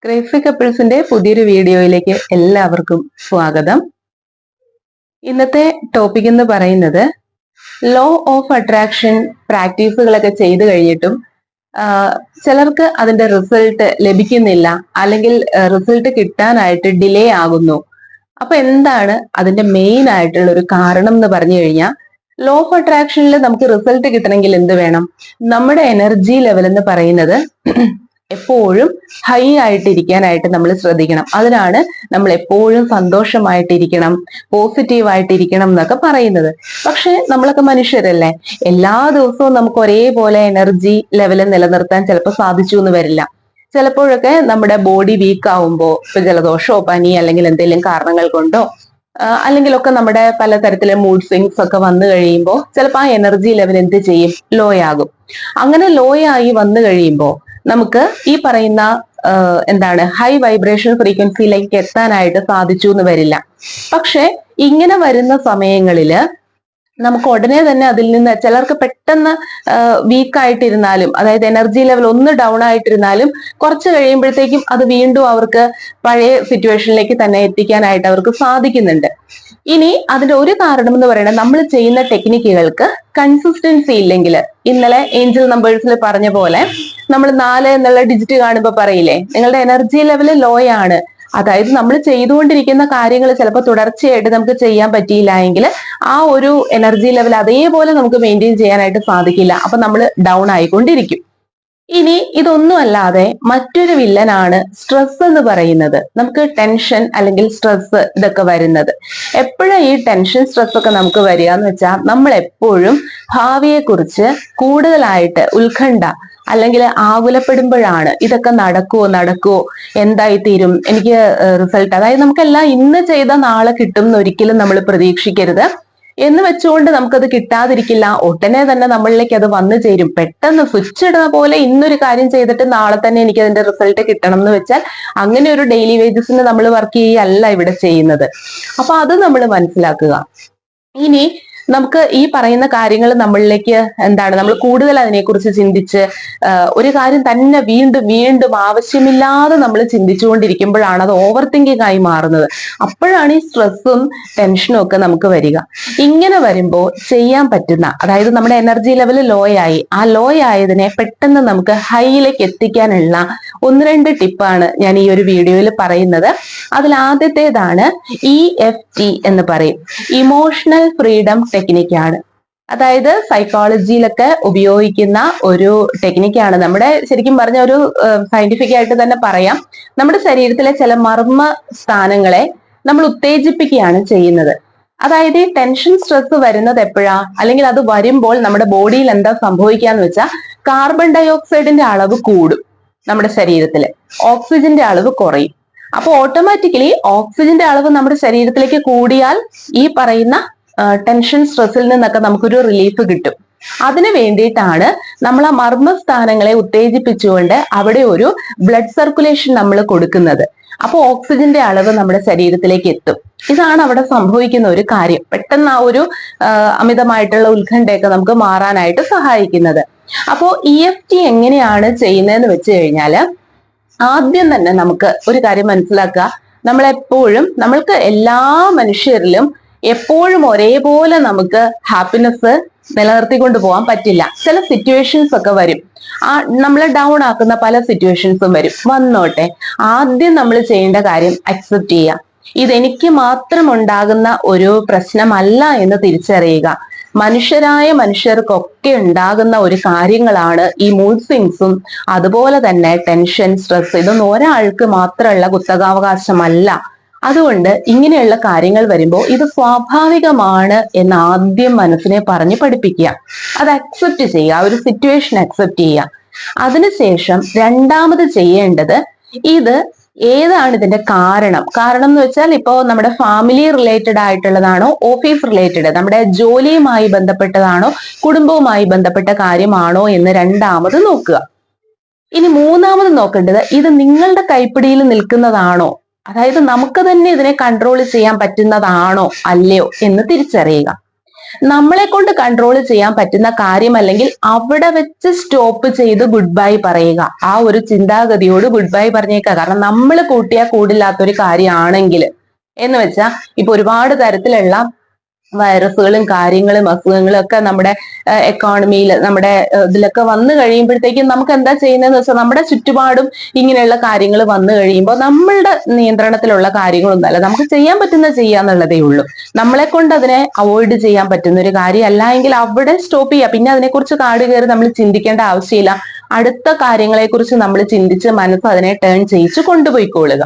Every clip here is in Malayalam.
ക്രേസി കപ്പിൾസിന്റെ പുതിയൊരു വീഡിയോയിലേക്ക് എല്ലാവർക്കും സ്വാഗതം. ഇന്നത്തെ ടോപ്പിക് എന്ന് പറയുന്നത് ലോ ഓഫ് അട്രാക്ഷൻ പ്രാക്ടീസുകളൊക്കെ ചെയ്തു കഴിഞ്ഞിട്ടും ചിലർക്ക് അതിന്റെ റിസൾട്ട് ലഭിക്കുന്നില്ല, അല്ലെങ്കിൽ റിസൾട്ട് കിട്ടാനായിട്ട് ഡിലേ ആകുന്നു. അപ്പൊ എന്താണ് അതിന്റെ മെയിൻ ആയിട്ടുള്ള ഒരു കാരണം എന്ന് പറഞ്ഞു കഴിഞ്ഞാൽ, ലോ ഓഫ് അട്രാക്ഷനിൽ നമുക്ക് റിസൾട്ട് കിട്ടണമെങ്കിൽ എന്ത് വേണം? നമ്മുടെ എനർജി ലെവൽ എന്ന് പറയുന്നത് എപ്പോഴും ഹൈ ആയിട്ടിരിക്കാനായിട്ട് നമ്മൾ ശ്രദ്ധിക്കണം. അതിനാണ് നമ്മൾ എപ്പോഴും സന്തോഷമായിട്ടിരിക്കണം, പോസിറ്റീവായിട്ടിരിക്കണം എന്നൊക്കെ പറയുന്നത്. പക്ഷെ നമ്മളൊക്കെ മനുഷ്യരല്ലേ, എല്ലാ ദിവസവും നമുക്ക് ഒരേപോലെ എനർജി ലെവൽ നിലനിർത്താൻ ചിലപ്പോൾ സാധിച്ചു എന്ന് വരില്ല. ചിലപ്പോഴൊക്കെ നമ്മുടെ ബോഡി വീക്ക് ആവുമ്പോൾ, ഇപ്പൊ ജലദോഷമോ പനി അല്ലെങ്കിൽ എന്തെങ്കിലും കാരണങ്ങൾ കൊണ്ടോ അല്ലെങ്കിലൊക്കെ നമ്മുടെ പലതരത്തിലെ മൂഡ് സ്വിങ്സ് ഒക്കെ വന്നു കഴിയുമ്പോൾ ചിലപ്പോൾ ആ എനർജി ലെവൽ എന്ത് ചെയ്യും? ലോ ആകും. അങ്ങനെ ലോ ആയി വന്നു കഴിയുമ്പോൾ നമുക്ക് ഈ പറയുന്ന ഹൈ വൈബ്രേഷൻ ഫ്രീക്വൻസിയിലേക്ക് എത്താനായിട്ട് സാധിച്ചു എന്ന് വരില്ല. പക്ഷെ ഇങ്ങനെ വരുന്ന സമയങ്ങളില് നമുക്ക് ഉടനെ തന്നെ അതിൽ നിന്ന്, ചിലർക്ക് പെട്ടെന്ന് വീക്കായിട്ടിരുന്നാലും, അതായത് എനർജി ലെവൽ ഒന്ന് ഡൗൺ ആയിട്ടിരുന്നാലും കുറച്ച് കഴിയുമ്പോഴത്തേക്കും അത് വീണ്ടും അവർക്ക് പഴയ സിറ്റുവേഷനിലേക്ക് തന്നെ എത്തിക്കാനായിട്ട് അവർക്ക് സാധിക്കുന്നുണ്ട്. ഇനി അതിന്റെ ഒരു കാരണം എന്ന് പറയുന്നത്, നമ്മൾ ചെയ്യുന്ന ടെക്നിക്കുകൾക്ക് കൺസിസ്റ്റൻസി ഇല്ലെങ്കിൽ, ഇന്നലെ ഏഞ്ചൽ നമ്പേഴ്സിൽ പറഞ്ഞ പോലെ നമ്മൾ 4 എന്നുള്ള ഡിജിറ്റ് കാണുമ്പോൾ പറയില്ലേ, നിങ്ങളുടെ എനർജി ലെവൽ ലോ ആണ്, അതായത് നമ്മൾ ചെയ്തുകൊണ്ടിരിക്കുന്ന കാര്യങ്ങൾ ചിലപ്പോൾ തുടർച്ചയായിട്ട് നമുക്ക് ചെയ്യാൻ പറ്റിയില്ല എങ്കിൽ ആ ഒരു എനർജി ലെവൽ അതേപോലെ നമുക്ക് മെയിൻറ്റെയിൻ ചെയ്യാനായിട്ട് സാധിക്കില്ല. അപ്പൊ നമ്മൾ ഡൗൺ ആയിക്കൊണ്ടിരിക്കും. ഇനി ഇതൊന്നും അല്ലാതെ മറ്റൊരു വില്ലനാണ് സ്ട്രെസ് എന്ന് പറയുന്നത്. നമുക്ക് ടെൻഷൻ അല്ലെങ്കിൽ സ്ട്രെസ് ഇതൊക്കെ വരുന്നത് എപ്പോഴാണ്? ഈ ടെൻഷൻ സ്ട്രെസ് ഒക്കെ നമുക്ക് വരിക എന്ന് വെച്ചാൽ, നമ്മൾ എപ്പോഴും ഭാവിയെക്കുറിച്ച് കൂടുതലായിട്ട് ഉത്കണ്ഠ അല്ലെങ്കിൽ ആകുലപ്പെടുമ്പോഴാണ്. ഇതൊക്കെ നടക്കുവോ, എന്തായി തീരും, എനിക്ക് റിസൾട്ട്, അതായത് നമുക്കെല്ലാം ഇന്ന് ചെയ്ത നാളെ കിട്ടും എന്ന് ഒരിക്കലും നമ്മൾ പ്രതീക്ഷിക്കരുത്. എന്ന് വെച്ചുകൊണ്ട് നമുക്കത് കിട്ടാതിരിക്കില്ല, ഉടനെ തന്നെ നമ്മളിലേക്ക് അത് വന്നു ചേരും. പെട്ടെന്ന് സ്വിച്ച് ഇടുന്ന പോലെ ഇന്നൊരു കാര്യം ചെയ്തിട്ട് നാളെ തന്നെ എനിക്ക് അതിന്റെ റിസൾട്ട് കിട്ടണം എന്ന് വെച്ചാൽ, അങ്ങനെ ഒരു ഡെയിലി വേജസിന് നമ്മൾ വർക്ക് ചെയ്യല്ല ഇവിടെ ചെയ്യുന്നത്. അപ്പൊ അത് നമ്മൾ മനസ്സിലാക്കുക. ഇനി നമുക്ക് ഈ പറയുന്ന കാര്യങ്ങൾ നമ്മളിലേക്ക് നമ്മൾ കൂടുതൽ അതിനെക്കുറിച്ച് ചിന്തിച്ച് ഒരു കാര്യം തന്നെ വീണ്ടും വീണ്ടും ആവശ്യമില്ലാതെ നമ്മൾ ചിന്തിച്ചുകൊണ്ടിരിക്കുമ്പോഴാണ് അത് ഓവർ തിങ്കിങ് ആയി മാറുന്നത്. അപ്പോഴാണ് ഈ സ്ട്രെസ്സും ടെൻഷനും ഒക്കെ നമുക്ക് വരിക. ഇങ്ങനെ വരുമ്പോൾ ചെയ്യാൻ പറ്റുന്ന, അതായത് നമ്മുടെ എനർജി ലെവൽ ലോ ആയി, ആ ലോ ആയതിനെ പെട്ടെന്ന് നമുക്ക് ഹൈയിലേക്ക് എത്തിക്കാനുള്ള 1-2 ടിപ്പാണ് ഞാൻ ഈ ഒരു വീഡിയോയിൽ പറയുന്നത്. അതിൽ ആദ്യത്തേതാണ് EFT എന്ന് പറയും, ഇമോഷണൽ ഫ്രീഡം ടെക്നിക്കാണ്. അതായത് സൈക്കോളജിയിലൊക്കെ ഉപയോഗിക്കുന്ന ഒരു ടെക്നിക്കാണ്. നമ്മുടെ ശരിക്കും പറഞ്ഞ ഒരു സയന്റിഫിക് ആയിട്ട് തന്നെ പറയാം, നമ്മുടെ ശരീരത്തിലെ ചില മർമ്മ സ്ഥാനങ്ങളെ നമ്മൾ ഉത്തേജിപ്പിക്കുകയാണ് ചെയ്യുന്നത്. അതായത് ഈ ടെൻഷൻ സ്ട്രെസ് വരുന്നത് എപ്പോഴാ, അല്ലെങ്കിൽ അത് വരുമ്പോൾ നമ്മുടെ ബോഡിയിൽ എന്താ സംഭവിക്കാന്ന് വെച്ചാൽ, കാർബൺ ഡൈ ഓക്സൈഡിന്റെ അളവ് കൂടും നമ്മുടെ ശരീരത്തില്, ഓക്സിജന്റെ അളവ് കുറയും. അപ്പൊ ഓട്ടോമാറ്റിക്കലി ഓക്സിജന്റെ അളവ് നമ്മുടെ ശരീരത്തിലേക്ക് കൂടിയാൽ ഈ പറയുന്ന ടെൻഷൻ സ്ട്രെസ്സിൽ നിന്നൊക്കെ നമുക്കൊരു റിലീഫ് കിട്ടും. അതിനു വേണ്ടിയിട്ടാണ് നമ്മൾ ആ മർമ്മസ്ഥാനങ്ങളെ ഉത്തേജിപ്പിച്ചുകൊണ്ട് അവിടെ ഒരു ബ്ലഡ് സർക്കുലേഷൻ നമ്മൾ കൊടുക്കുന്നത്. അപ്പൊ ഓക്സിജന്റെ അളവ് നമ്മുടെ ശരീരത്തിലേക്ക് എത്തും. ഇതാണ് അവിടെ സംഭവിക്കുന്ന ഒരു കാര്യം. പെട്ടെന്ന് ആ ഒരു അമിതമായിട്ടുള്ള ഉത്കണ്ഠയൊക്കെ നമുക്ക് മാറാനായിട്ട് സഹായിക്കുന്നത്. അപ്പോ EFT എങ്ങനെയാണ് ചെയ്യുന്നതെന്ന് വെച്ച് കഴിഞ്ഞാല്, ആദ്യം തന്നെ നമുക്ക് ഒരു കാര്യം മനസ്സിലാക്കുക, നമ്മൾക്ക് എല്ലാ മനുഷ്യരിലും എപ്പോഴും ഒരേപോലെ നമുക്ക് ഹാപ്പിനെസ് നിലനിർത്തിക്കൊണ്ട് പോകാൻ പറ്റില്ല. ചില സിറ്റുവേഷൻസ് ഒക്കെ വരും, നമ്മളെ ഡൗൺ ആക്കുന്ന പല സിറ്റുവേഷൻസും വന്നോട്ടെ. ആദ്യം നമ്മൾ ചെയ്യേണ്ട കാര്യം അക്സെപ്റ്റ് ചെയ്യുക. ഇതെനിക്ക് മാത്രം ഉണ്ടാകുന്ന ഒരു പ്രശ്നമല്ല എന്ന് തിരിച്ചറിയുക. മനുഷ്യരായ മനുഷ്യർക്കൊക്കെ ഉണ്ടാകുന്ന ഒരു കാര്യങ്ങളാണ് ഈ മൂഡ് സ്വിങ്സും അതുപോലെ തന്നെ ടെൻഷൻ, സ്ട്രെസ്. ഇതൊന്നും ഒരാൾക്ക് മാത്രമുള്ള കുത്തകാവകാശമല്ല. അതുകൊണ്ട് ഇങ്ങനെയുള്ള കാര്യങ്ങൾ വരുമ്പോൾ ഇത് സ്വാഭാവികമാണ് എന്ന് ആദ്യം മനസ്സിനെ പറഞ്ഞ് പഠിപ്പിക്കുക. അത് അക്സെപ്റ്റ് ചെയ്യുക, ഒരു സിറ്റുവേഷൻ അക്സെപ്റ്റ് ചെയ്യുക. അതിനുശേഷം രണ്ടാമത് ചെയ്യേണ്ടത്, ഇത് ഏതാണ് ഇതിന്റെ കാരണം എന്ന് വെച്ചാൽ, ഇപ്പോ നമ്മുടെ ഫാമിലി റിലേറ്റഡ് ആയിട്ടുള്ളതാണോ, ഓഫീസ് റിലേറ്റഡ്, നമ്മുടെ ജോലിയുമായി ബന്ധപ്പെട്ടതാണോ, കുടുംബവുമായി ബന്ധപ്പെട്ട കാര്യമാണോ എന്ന് രണ്ടാമത് നോക്കുക. ഇനി മൂന്നാമത് നോക്കേണ്ടത്, ഇത് നിങ്ങളുടെ കൈപ്പിടിയിൽ നിൽക്കുന്നതാണോ, അതായത് നമുക്ക് തന്നെ ഇതിനെ കൺട്രോൾ ചെയ്യാൻ പറ്റുന്നതാണോ അല്ലയോ എന്ന് തിരിച്ചറിയുക. നമ്മളെ കൊണ്ട് കൺട്രോൾ ചെയ്യാൻ പറ്റുന്ന കാര്യം അല്ലെങ്കിൽ അവിടെ വെച്ച് സ്റ്റോപ്പ് ചെയ്ത് ഗുഡ് ബൈ പറയുക. ആ ഒരു ചിന്താഗതിയോട് ഗുഡ് ബൈ പറഞ്ഞേക്കുക. കാരണം നമ്മൾ കൂട്ടിയാൽ കൂടില്ലാത്തൊരു കാര്യമാണെങ്കിൽ എന്ന് വെച്ചാൽ ഇപ്പൊ ഒരുപാട് തരത്തിലുള്ള വൈറസുകളും കാര്യങ്ങളും അസുഖങ്ങളും ഒക്കെ നമ്മുടെ എക്കോണമിയിൽ നമ്മുടെ ഇതിലൊക്കെ വന്നു കഴിയുമ്പോഴത്തേക്കും നമുക്ക് എന്താ ചെയ്യുന്നതെന്ന് വെച്ചാൽ നമ്മുടെ ചുറ്റുപാടും ഇങ്ങനെയുള്ള കാര്യങ്ങൾ വന്നു കഴിയുമ്പോൾ നമ്മളുടെ നിയന്ത്രണത്തിലുള്ള കാര്യങ്ങളൊന്നുമല്ല, നമുക്ക് ചെയ്യാൻ പറ്റുന്ന ചെയ്യാന്നുള്ളതേ ഉള്ളൂ. നമ്മളെ കൊണ്ട് അതിനെ അവോയ്ഡ് ചെയ്യാൻ പറ്റുന്ന ഒരു കാര്യമല്ല എങ്കിൽ അവിടെ സ്റ്റോപ്പ് ചെയ്യുക. പിന്നെ അതിനെക്കുറിച്ച് കാട് കയറി നമ്മൾ ചിന്തിക്കേണ്ട ആവശ്യമില്ല. അടുത്ത കാര്യങ്ങളെക്കുറിച്ച് നമ്മൾ ചിന്തിച്ച് മനസ്സ് അതിനെ ടേൺ ചെയ്യിച്ച് കൊണ്ടുപോയിക്കൊള്ളുക.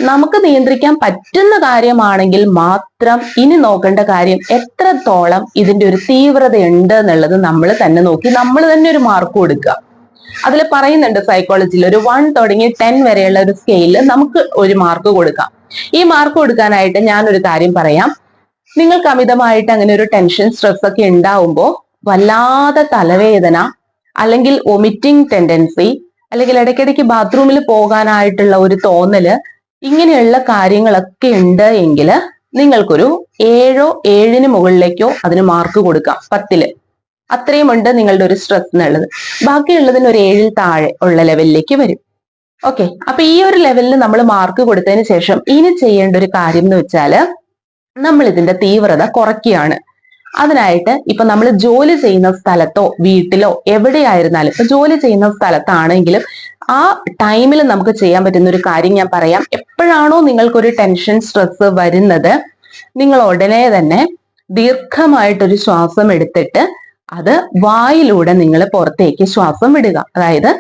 നമുക്ക് നിയന്ത്രിക്കാൻ പറ്റുന്ന കാര്യമാണെങ്കിൽ മാത്രം ഇനി നോക്കേണ്ട കാര്യം എത്രത്തോളം ഇതിന്റെ ഒരു തീവ്രത ഉണ്ട് എന്നുള്ളത് നമ്മൾ തന്നെ നോക്കി നമ്മൾ തന്നെ ഒരു മാർക്ക് കൊടുക്കുക. അതിൽ പറയുന്നുണ്ട് സൈക്കോളജിയിൽ ഒരു 1 തുടങ്ങി 10 വരെയുള്ള ഒരു സ്കെയിലിൽ നമുക്ക് ഒരു മാർക്ക് കൊടുക്കാം. ഈ മാർക്ക് കൊടുക്കാനായിട്ട് ഞാനൊരു കാര്യം പറയാം. നിങ്ങൾക്ക് അമിതമായിട്ട് അങ്ങനെ ഒരു ടെൻഷൻ സ്ട്രെസ് ഒക്കെ ഉണ്ടാവുമ്പോൾ വല്ലാതെ തലവേദന, അല്ലെങ്കിൽ വൊമിറ്റിംഗ് ടെൻഡൻസി, അല്ലെങ്കിൽ ഇടയ്ക്കിടയ്ക്ക് ബാത്റൂമിൽ പോകാനായിട്ടുള്ള ഒരു തോന്നല്, ഇങ്ങനെയുള്ള കാര്യങ്ങളൊക്കെ ഉണ്ട് എങ്കിൽ നിങ്ങൾക്കൊരു 7 മുകളിലേക്കോ അതിന് മാർക്ക് കൊടുക്കാം. 10 അത്രയും ഉണ്ട് നിങ്ങളുടെ ഒരു സ്ട്രെസ് എന്നുള്ളത്. ബാക്കിയുള്ളതിന് ഒരു 7 താഴെ ഉള്ള ലെവലിലേക്ക് വരും. ഓക്കെ, അപ്പൊ ഈ ഒരു ലെവലിൽ നമ്മൾ മാർക്ക് കൊടുത്തതിന് ശേഷം ഇനി ചെയ്യേണ്ട ഒരു കാര്യം എന്ന് വെച്ചാല് നമ്മൾ ഇതിന്റെ തീവ്രത കുറയ്ക്കുകയാണ്. അതിനായിട്ട് ഇപ്പൊ നമ്മൾ ജോലി ചെയ്യുന്ന സ്ഥലത്തോ വീട്ടിലോ എവിടെയായിരുന്നാലും, ഇപ്പൊ ജോലി ചെയ്യുന്ന സ്ഥലത്താണെങ്കിലും ആ ടൈമിൽ നമുക്ക് ചെയ്യാൻ പറ്റുന്ന ഒരു കാര്യം ഞാൻ പറയാം. എപ്പോഴാണോ നിങ്ങൾക്കൊരു ടെൻഷൻ സ്ട്രെസ് വരുന്നത്, നിങ്ങൾ ഉടനെ തന്നെ ദീർഘമായിട്ടൊരു ശ്വാസം എടുത്തിട്ട് അത് വായിലൂടെ നിങ്ങൾ പുറത്തേക്ക് ശ്വാസം വിടുക. അതായത്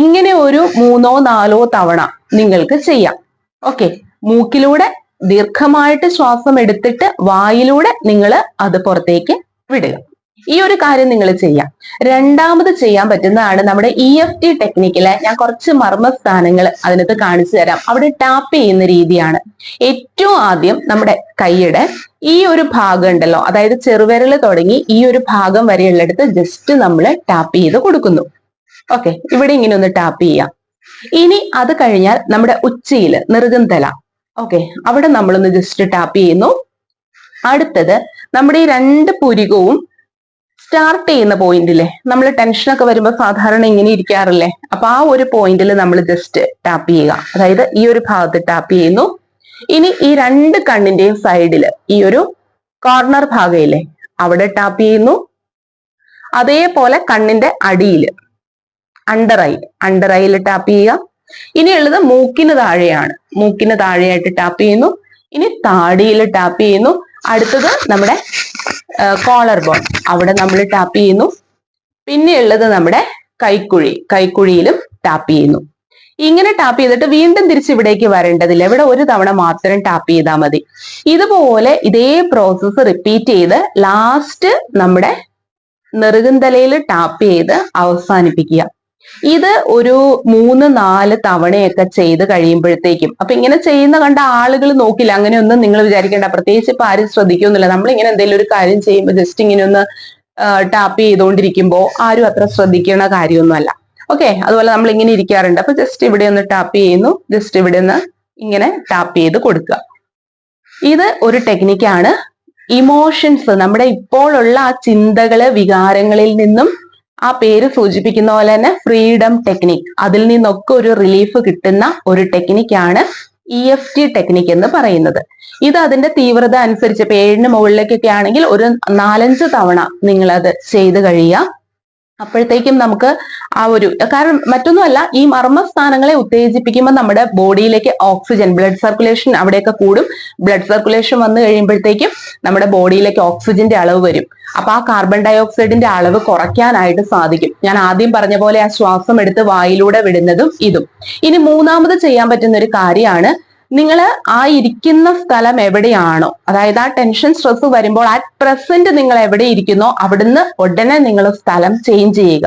ഇങ്ങനെ ഒരു 3-4 തവണ നിങ്ങൾക്ക് ചെയ്യാം. ഓക്കെ, മൂക്കിലൂടെ ദീർഘമായിട്ട് ശ്വാസം എടുത്തിട്ട് വായിലൂടെ നിങ്ങൾ അത് പുറത്തേക്ക് വിടുക. ഈ ഒരു കാര്യം നിങ്ങൾ ചെയ്യാം. രണ്ടാമത് ചെയ്യാൻ പറ്റുന്നതാണ് നമ്മുടെ EFT ടെക്നിക്കിലെ ഞാൻ കുറച്ച് മർമ്മസ്ഥാനങ്ങൾ അതിനകത്ത് കാണിച്ചു തരാം. അവിടെ ടാപ്പ് ചെയ്യുന്ന രീതിയാണ്. ഏറ്റവും ആദ്യം നമ്മുടെ കൈയുടെ ഈ ഒരു ഭാഗം ഉണ്ടല്ലോ, അതായത് ചെറുവിരൽ തുടങ്ങി ഈ ഒരു ഭാഗം വരെയുള്ളിടത്ത് ജസ്റ്റ് നമ്മൾ ടാപ്പ് ചെയ്ത് കൊടുക്കുന്നു. ഓക്കെ, ഇവിടെ ഇങ്ങനെ ഒന്ന് ടാപ്പ് ചെയ്യാം. ഇനി അത് കഴിഞ്ഞാൽ നമ്മുടെ ഉച്ചിയില് നെറുകന്തല, ഓക്കെ, അവിടെ നമ്മളൊന്ന് ജസ്റ്റ് ടാപ്പ് ചെയ്യുന്നു. അടുത്തത് നമ്മുടെ ഈ 2 പുരികവും സ്റ്റാർട്ട് ചെയ്യുന്ന പോയിന്റിലെ നമ്മൾ ടെൻഷനൊക്കെ വരുമ്പോൾ സാധാരണ ഇങ്ങനെ ഇരിക്കാറില്ലേ, അപ്പൊ ആ ഒരു പോയിന്റിൽ നമ്മൾ ജസ്റ്റ് ടാപ്പ് ചെയ്യുക. അതായത് ഈ ഒരു ഭാഗത്ത് ടാപ്പ് ചെയ്യുന്നു. ഇനി ഈ 2 കണ്ണിന്റെയും സൈഡില് ഈ ഒരു കോർണർ ഭാഗയില്ലേ അവിടെ ടാപ്പ് ചെയ്യുന്നു. അതേപോലെ കണ്ണിന്റെ അടിയില് അണ്ടർ ഐയിൽ ടാപ്പ് ചെയ്യുക. ഇനിയുള്ളത് മൂക്കിന് താഴെയാണ്. മൂക്കിന് താഴെയായിട്ട് ടാപ്പ് ചെയ്യുന്നു. ഇനി താടിയിൽ ടാപ്പ് ചെയ്യുന്നു. അടുത്തത് നമ്മുടെ കോളർ ബോൺ, അവിടെ നമ്മൾ ടാപ്പ് ചെയ്യുന്നു. പിന്നെയുള്ളത് നമ്മുടെ കൈക്കുഴിയിലും ടാപ്പ് ചെയ്യുന്നു. ഇങ്ങനെ ടാപ്പ് ചെയ്തിട്ട് വീണ്ടും തിരിച്ച് ഇവിടേക്ക് വരേണ്ടതില്ല. ഇവിടെ ഒരു തവണ മാത്രം ടാപ്പ് ചെയ്താൽ മതി. ഇതുപോലെ ഇതേ പ്രോസസ്സ് റിപ്പീറ്റ് ചെയ്ത് ലാസ്റ്റ് നമ്മുടെ നെറുകന്തലയിൽ ടാപ്പ് ചെയ്ത് അവസാനിപ്പിക്കുക. ഇത് ഒരു 3-4 തവണയൊക്കെ ചെയ്ത് കഴിയുമ്പോഴത്തേക്കും, അപ്പൊ ഇങ്ങനെ ചെയ്യുന്ന കണ്ട ആളുകൾ നോക്കില്ല, അങ്ങനെയൊന്നും നിങ്ങൾ വിചാരിക്കേണ്ട. പ്രത്യേകിച്ച് ഇപ്പൊ ആരും ശ്രദ്ധിക്കൊന്നുമില്ല. നമ്മളിങ്ങനെ എന്തെങ്കിലും ഒരു കാര്യം ചെയ്യുമ്പോൾ ജസ്റ്റ് ഇങ്ങനെ ഒന്ന് ടാപ്പ് ചെയ്തുകൊണ്ടിരിക്കുമ്പോൾ ആരും അത്ര ശ്രദ്ധിക്കുന്ന കാര്യമൊന്നുമല്ല. ഓക്കെ, അതുപോലെ നമ്മൾ ഇങ്ങനെ ഇരിക്കാറുണ്ട്. അപ്പൊ ജസ്റ്റ് ഇവിടെ ഒന്ന് ടാപ്പ് ചെയ്യുന്നു, ജസ്റ്റ് ഇവിടെ ഒന്ന് ഇങ്ങനെ ടാപ്പ് ചെയ്ത് കൊടുക്കുക. ഇത് ഒരു ടെക്നിക്കാണ്. ഇമോഷൻസ്, നമ്മുടെ ഇപ്പോഴുള്ള ആ ചിന്തകള് വികാരങ്ങളിൽ നിന്നും ആ പേര് സൂചിപ്പിക്കുന്ന പോലെ തന്നെ ഫ്രീഡം ടെക്നിക്, അതിൽ നിന്നൊക്കെ ഒരു റിലീഫ് കിട്ടുന്ന ഒരു ടെക്നിക്കാണ് EFT ടെക്നിക് എന്ന് പറയുന്നത്. ഇത് അതിന്റെ തീവ്രത അനുസരിച്ച് ഇപ്പൊ 7 മുകളിലേക്കൊക്കെ ആണെങ്കിൽ ഒരു 4-5 തവണ നിങ്ങൾ അത് ചെയ്ത് കഴിയുക. അപ്പോഴത്തേക്കും നമുക്ക് ആ ഒരു, കാരണം മറ്റൊന്നുമല്ല, ഈ മർമ്മസ്ഥാനങ്ങളെ ഉത്തേജിപ്പിക്കുമ്പോൾ നമ്മുടെ ബോഡിയിലേക്ക് ഓക്സിജൻ, ബ്ലഡ് സർക്കുലേഷൻ അവിടെയൊക്കെ കൂടും. ബ്ലഡ് സർക്കുലേഷൻ വന്നു കഴിയുമ്പോഴത്തേക്കും നമ്മുടെ ബോഡിയിലേക്ക് ഓക്സിജന്റെ അളവ് വരും. അപ്പൊ ആ കാർബൺ ഡൈ ഓക്സൈഡിന്റെ അളവ് കുറയ്ക്കാനായിട്ട് സാധിക്കും. ഞാൻ ആദ്യം പറഞ്ഞ പോലെ ആ ശ്വാസം എടുത്ത് വായിലൂടെ വിടുന്നതും ഇതും. ഇനി മൂന്നാമത് ചെയ്യാൻ പറ്റുന്ന ഒരു കാര്യമാണ്, നിങ്ങൾ ആ ഇരിക്കുന്ന സ്ഥലം എവിടെയാണോ, അതായത് ആ ടെൻഷൻ സ്ട്രെസ് വരുമ്പോൾ അറ്റ് പ്രസന്റ് നിങ്ങൾ എവിടെ ഇരിക്കുന്നോ അവിടുന്ന് ഉടനെ നിങ്ങൾ സ്ഥലം ചേഞ്ച് ചെയ്യുക.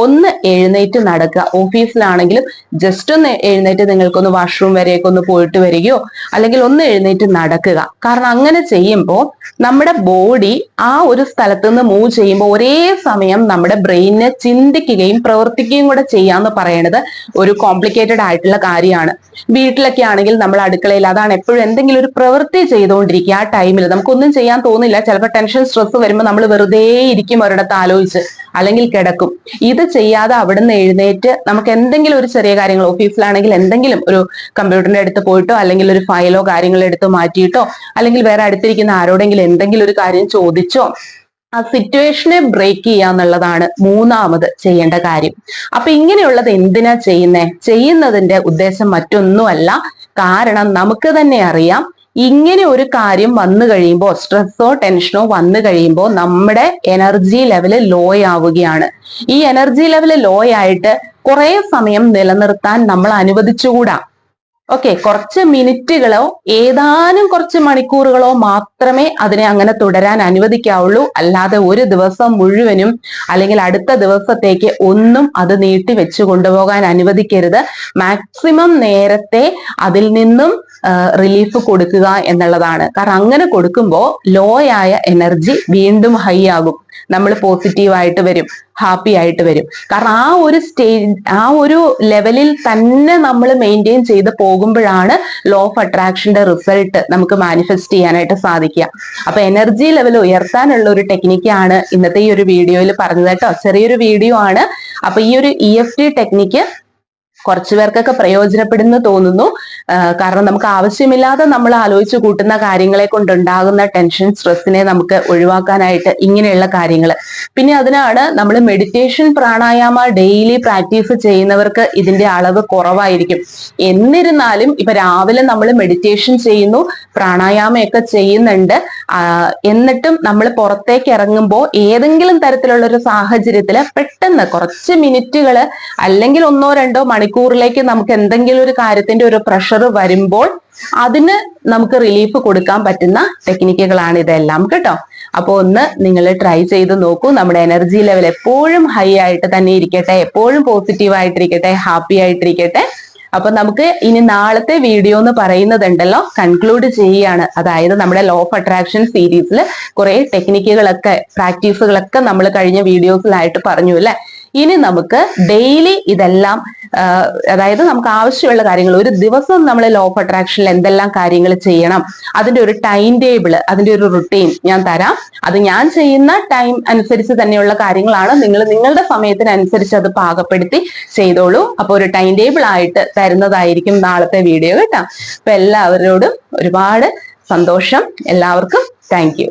ഒന്ന് എഴുന്നേറ്റ് നടക്കുക. ഓഫീസിലാണെങ്കിലും ജസ്റ്റ് ഒന്ന് എഴുന്നേറ്റ് നിങ്ങൾക്കൊന്ന് വാഷ്റൂം വരെയൊക്കെ ഒന്ന് പോയിട്ട് വരികയോ അല്ലെങ്കിൽ ഒന്ന് എഴുന്നേറ്റ് നടക്കുക. കാരണം അങ്ങനെ ചെയ്യുമ്പോൾ നമ്മുടെ ബോഡി ആ ഒരു സ്ഥലത്ത് നിന്ന് മൂവ് ചെയ്യുമ്പോൾ ഒരേ സമയം നമ്മുടെ ബ്രെയിനിനെ ചിന്തിക്കുകയും പ്രവർത്തിക്കുകയും കൂടെ ചെയ്യാന്ന് പറയുന്നത് ഒരു കോംപ്ലിക്കേറ്റഡ് ആയിട്ടുള്ള കാര്യമാണ്. വീട്ടിലൊക്കെ ആണെങ്കിൽ നമ്മൾ അടുക്കളയിൽ, അതാണ് എപ്പോഴും എന്തെങ്കിലും ഒരു പ്രവൃത്തി ചെയ്തുകൊണ്ടിരിക്കുക. ആ ടൈമിൽ നമുക്കൊന്നും ചെയ്യാൻ തോന്നില്ല. ചിലപ്പോൾ ടെൻഷൻ സ്ട്രെസ് വരുമ്പോൾ നമ്മൾ വെറുതെ ഇരിക്കും ഒരിടത്ത് ആലോചിച്ച്, അല്ലെങ്കിൽ കിടക്കും. ഇത് ചെയ്യാതെ അവിടുന്ന് എഴുന്നേറ്റ് നമുക്ക് എന്തെങ്കിലും ഒരു ചെറിയ കാര്യങ്ങൾ, ഓഫീസിലാണെങ്കിൽ എന്തെങ്കിലും ഒരു കമ്പ്യൂട്ടറിന്റെ അടുത്ത് പോയിട്ടോ, അല്ലെങ്കിൽ ഒരു ഫയലോ കാര്യങ്ങളോ എടുത്ത് മാറ്റിയിട്ടോ, അല്ലെങ്കിൽ വേറെ അടുത്തിരിക്കുന്ന ആരോടെങ്കിലും എന്തെങ്കിലും ഒരു കാര്യം ചോദിച്ചോ, ആ സിറ്റുവേഷനെ ബ്രേക്ക് ചെയ്യുക എന്നുള്ളതാണ് മൂന്നാമത് ചെയ്യേണ്ട കാര്യം. അപ്പൊ ഇങ്ങനെയുള്ളത് എന്തിനാ ചെയ്യുന്നതിന്റെ ഉദ്ദേശം മറ്റൊന്നുമല്ല. കാരണം നമുക്ക് തന്നെ അറിയാം, ഇങ്ങനെ ഒരു കാര്യം വന്നു കഴിയുമ്പോൾ, സ്ട്രെസ്സോ ടെൻഷനോ വന്നു കഴിയുമ്പോൾ നമ്മുടെ എനർജി ലെവല് ലോ ആവുകയാണ്. ഈ എനർജി ലെവല് ലോ ആയിട്ട് കുറെ സമയം നിലനിർത്താൻ നമ്മൾ അനുവദിച്ചുകൂടാ. ഓക്കെ, കുറച്ച് മിനിറ്റുകളോ ഏതാനും കുറച്ച് മണിക്കൂറുകളോ മാത്രമേ അതിനെ അങ്ങനെ തുടരാൻ അനുവദിക്കാവുള്ളൂ. അല്ലാതെ ഒരു ദിവസം മുഴുവനും അല്ലെങ്കിൽ അടുത്ത ദിവസത്തേക്ക് ഒന്നും അത് നീട്ടി വെച്ചു കൊണ്ടുപോകാൻ അനുവദിക്കരുത്. മാക്സിമം നേരത്തെ അതിൽ നിന്നും റിലീഫ് കൊടുക്കുക എന്നുള്ളതാണ്. കാരണം അങ്ങനെ കൊടുക്കുമ്പോൾ ലോ ആയ എനർജി വീണ്ടും ഹൈ ആകും. നമ്മൾ പോസിറ്റീവായിട്ട് വരും, ഹാപ്പി ആയിട്ട് വരും. കാരണം ആ ഒരു ലെവലിൽ തന്നെ നമ്മൾ മെയിൻറ്റെയിൻ ചെയ്ത് പോകുമ്പോഴാണ് ലോ ഓഫ് അട്രാക്ഷന്റെ റിസൾട്ട് നമുക്ക് മാനിഫെസ്റ്റ് ചെയ്യാനായിട്ട് സാധിക്കുക. അപ്പൊ എനർജി ലെവൽ ഉയർത്താനുള്ള ഒരു ടെക്നിക്കാണ് ഇന്നത്തെ ഈ ഒരു വീഡിയോയിൽ പറഞ്ഞത് കേട്ടോ. ചെറിയൊരു വീഡിയോ ആണ്. അപ്പൊ ഈ ഒരു EFT ടെക്നിക്ക് കുറച്ചു പേർക്കൊക്കെ പ്രയോജനപ്പെടുന്നു തോന്നുന്നു. കാരണം നമുക്ക് ആവശ്യമില്ലാതെ നമ്മൾ ആലോചിച്ച് കൂട്ടുന്ന കാര്യങ്ങളെ കൊണ്ടുണ്ടാകുന്ന ടെൻഷൻ, സ്ട്രെസ്സിനെ നമുക്ക് ഒഴിവാക്കാനായിട്ട് ഇങ്ങനെയുള്ള കാര്യങ്ങൾ. പിന്നെ അതിനാണ് നമ്മൾ മെഡിറ്റേഷൻ, പ്രാണായാമ ഡെയിലി പ്രാക്ടീസ് ചെയ്യുന്നവർക്ക് ഇതിന്റെ അളവ് കുറവായിരിക്കും. എന്നിരുന്നാലും ഇപ്പൊ രാവിലെ നമ്മൾ മെഡിറ്റേഷൻ ചെയ്യുന്നു, പ്രാണായാമയൊക്കെ ചെയ്യുന്നുണ്ട്. എന്നിട്ടും നമ്മൾ പുറത്തേക്ക് ഇറങ്ങുമ്പോൾ ഏതെങ്കിലും തരത്തിലുള്ള ഒരു സാഹചര്യത്തിൽ പെട്ടെന്ന് കുറച്ച് മിനിറ്റുകൾ അല്ലെങ്കിൽ 1-2 മണിക്കൂറിലേക്ക് നമുക്ക് എന്തെങ്കിലും ഒരു കാര്യത്തിന്റെ ഒരു പ്രഷർ വരുമ്പോൾ അതിന് നമുക്ക് റിലീഫ് കൊടുക്കാൻ പറ്റുന്ന ടെക്നിക്കുകളാണ് ഇതെല്ലാം കേട്ടോ. അപ്പൊ ഒന്ന് നിങ്ങൾ ട്രൈ ചെയ്ത് നോക്കൂ. നമ്മുടെ എനർജി ലെവൽ എപ്പോഴും ഹൈ ആയിട്ട് തന്നെ ഇരിക്കട്ടെ, എപ്പോഴും പോസിറ്റീവ് ആയിട്ടിരിക്കട്ടെ, ഹാപ്പി ആയിട്ടിരിക്കട്ടെ. അപ്പൊ നമുക്ക് ഇനി നാളത്തെ വീഡിയോ എന്ന് പറയുന്നതുണ്ടല്ലോ, കൺക്ലൂഡ് ചെയ്യുകയാണ്. അതായത് നമ്മുടെ ലോ ഓഫ് അട്രാക്ഷൻ സീരീസിൽ കുറെ ടെക്നിക്കുകളൊക്കെ, പ്രാക്ടീസുകളൊക്കെ നമ്മൾ കഴിഞ്ഞ വീഡിയോസിലായിട്ട് പറഞ്ഞു അല്ലെ. ഇനി നമുക്ക് ഡെയിലി ഇതെല്ലാം, അതായത് നമുക്ക് ആവശ്യമുള്ള കാര്യങ്ങൾ, ഒരു ദിവസം നമ്മൾ ലോ ഓഫ് അട്രാക്ഷനിൽ എന്തെല്ലാം കാര്യങ്ങൾ ചെയ്യണം, അതിന്റെ ഒരു ടൈം ടേബിൾ, അതിന്റെ ഒരു റുട്ടീൻ ഞാൻ തരാം. അത് ഞാൻ ചെയ്യുന്ന ടൈം അനുസരിച്ച് തന്നെയുള്ള കാര്യങ്ങളാണ്. നിങ്ങൾ നിങ്ങളുടെ സമയത്തിനനുസരിച്ച് അത് പാകപ്പെടുത്തി ചെയ്തോളൂ. അപ്പൊ ഒരു ടൈം ടേബിൾ ആയിട്ട് തരുന്നതായിരിക്കും നാളത്തെ വീഡിയോ കേട്ടോ. അപ്പൊ എല്ലാവരോടും ഒരുപാട് സന്തോഷം. എല്ലാവർക്കും താങ്ക് യു.